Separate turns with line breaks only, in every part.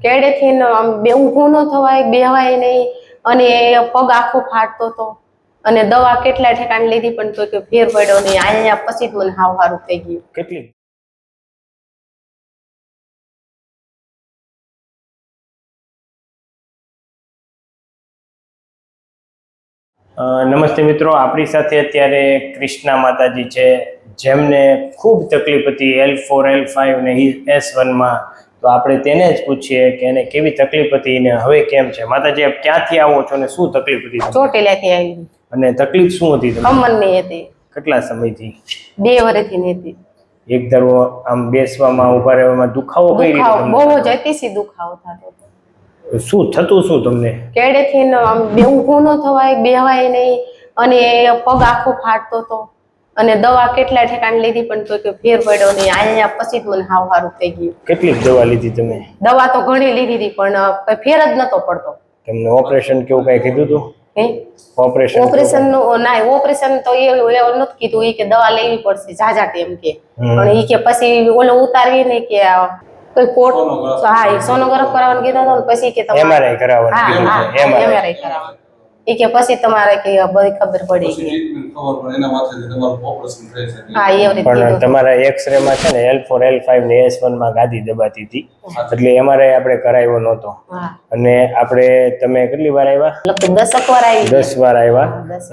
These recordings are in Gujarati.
કેડેથી બે ઊભું ન થવાય, બેવાય નહીં, અને પગ આખો ફાટતો હતો, અને દવા કેટલા ઠેકાણે લીધી પણ તો ફેર પડ્યો નહીં. અહીંયા પછી જ મને હાવ સારું થઈ ગયું.
કેટલી નમસ્તે મિત્રો, આપણી સાથે અત્યારે કૃષ્ણા માતાજી છે, જેમને ખૂબ તકલીફ હતી L4 L5 ને S1 માં. તો આપણે તેને જ પૂછીએ કે એને કેવી તકલીફ હતી ને હવે કેમ છે. માતાજી, આપ ક્યાંથી આવો છો ને શું તકલીફ હતી?
ચોટીલાથી આવી.
અને તકલીફ શું હતી તમને?
કમરની હતી.
કેટલા સમયથી?
2 વર્ષથી હતી.
એક ધારો આમ બેસવામાં ઉભા રહેવામાં દુખાવો કઈ રીતે તમને?
બહુ જ અતિશય દુખાવો થતો.
શું થતું શું તમને?
કેડેથી બે ઊભું ન થવાય, બેવાય નહીં, અને પગ આખો ફાટતો હતો, અને દવા કેટલા ઠેકાણે લીધી પણ તો ફેર પડ્યો નહીં. અહીંયા પછી જ મને હાવ સારું થઈ ગયું.
કેટલી દવા લીધી તમે?
દવા તો ઘણી લીધી હતી પણ ફેર જ નતો પડતો.
તમને ઓપરેશન કેવું કઈ કીધું હતું?
ઓપરેશન નું ના, ઓપરેશન તો એવું નથી કીધું. એ કે દવા લેવી પડશે જાજાટ એમ કે, પણ એ કે પછી ઓલો ઉતારવી ને કે કોઈ કોટ, હા સોનોગ્રાફ કરાવવાનું કીધું હતું. પછી કે
એમઆરઆઈ કરાવવાનું કીધું છે.
એમઆરઆઈ કરાવવાનું એ કે પછી તમારે કે બધી ખબર પડી ગઈ. હા, એવી રીતે.
પણ તમારા એક્સરે માં છે ને L4 L5 ને S1 માં ગાદી દબાતી હતી, એટલે એમઆરઆઈ આપણે કરાવ્યો નહોતો. અને આપણે તમે કેટલી વાર આવ્યા?
લગભગ 10 વાર આવી.
10 વાર આવ્યા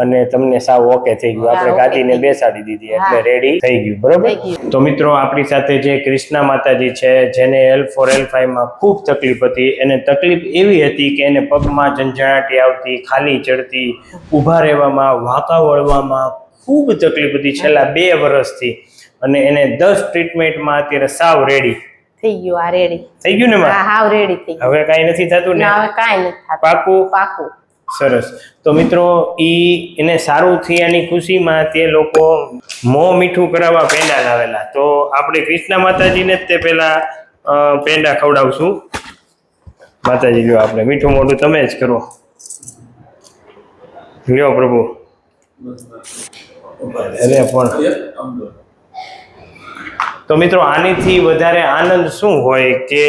અને તમને સાવ ઓકે થઈ ગયું. આપણે ગાદીને બેસાડી દીધી એટલે રેડી થઈ ગયું. બરોબર. તો મિત્રો, આપણી સાથે જે કૃષ્ણા માતાજી છે, જેને L4 L5 માં ખૂબ તકલીફ હતી. એને તકલીફ એવી હતી કે એને પગમાં ઝંઝણાટી આવતી, ખાલી ચડતી, ઊભા રહેવામાં, વાંકા વળવામાં ખૂબ તકલીફ હતી છેલ્લા 2 વર્ષથી. અને એને 10 ટ્રીટમેન્ટમાં અત્યારે સાવ રેડી
થઈ ગયું. આ રેડી
થઈ ગયું ને?
હા, હાવ રેડી થઈ ગયું.
હવે કાઈ નથી થતું ને?
હવે કાઈ નથી થતું.
પાકું?
પાકું.
સરસ. તો મિત્રો, એને સારું થયાની ખુશીમાં તે લોકો મોં મીઠું કરાવવા પેંડા લાવેલા. તો આપણે કૃષ્ણા માતાજીને જ તે પેલા પેંડા ખવડાવશું. માતાજી લ્યો, આપણે મીઠું મોઢું તમે જ કરો. લ્યો પ્રભુ. અરે પણ તો મિત્રો, આનીથી વધારે આનંદ શું હોય કે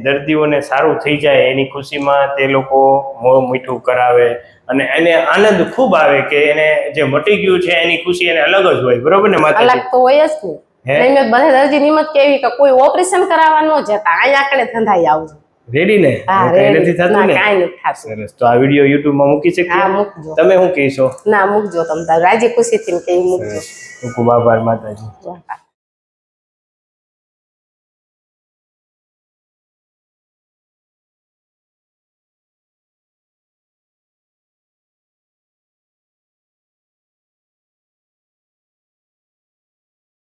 દર્દીઓને સારું થઈ જાય એની ખુશીમાં તે લોકો મોં મીઠું કરાવે, અને એને આનંદ ખૂબ આવે કે એને જે મટી ગયું છે એની ખુશી એને અલગ જ હોય. બરોબર ને માતાજી?
અલગ તો હોય જ ને. મેં બધા દર્દી નિમત કેવી કે કોઈ ઓપરેશન કરાવવા ન જતા, અહીંયા કણે ધંધાઈ આવજો.
રેડી ને? કઈ નથી થતું ને?
કાઈ નથી થતું.
સરસ. તો આ વિડિયો YouTube માં મૂકી શકીએ?
હા, મૂકજો.
તમે શું કહેશો?
ના, મૂકજો. તમે રાજી ખુશીથી કે મૂકજો.
ખૂબ આભાર માતાજી.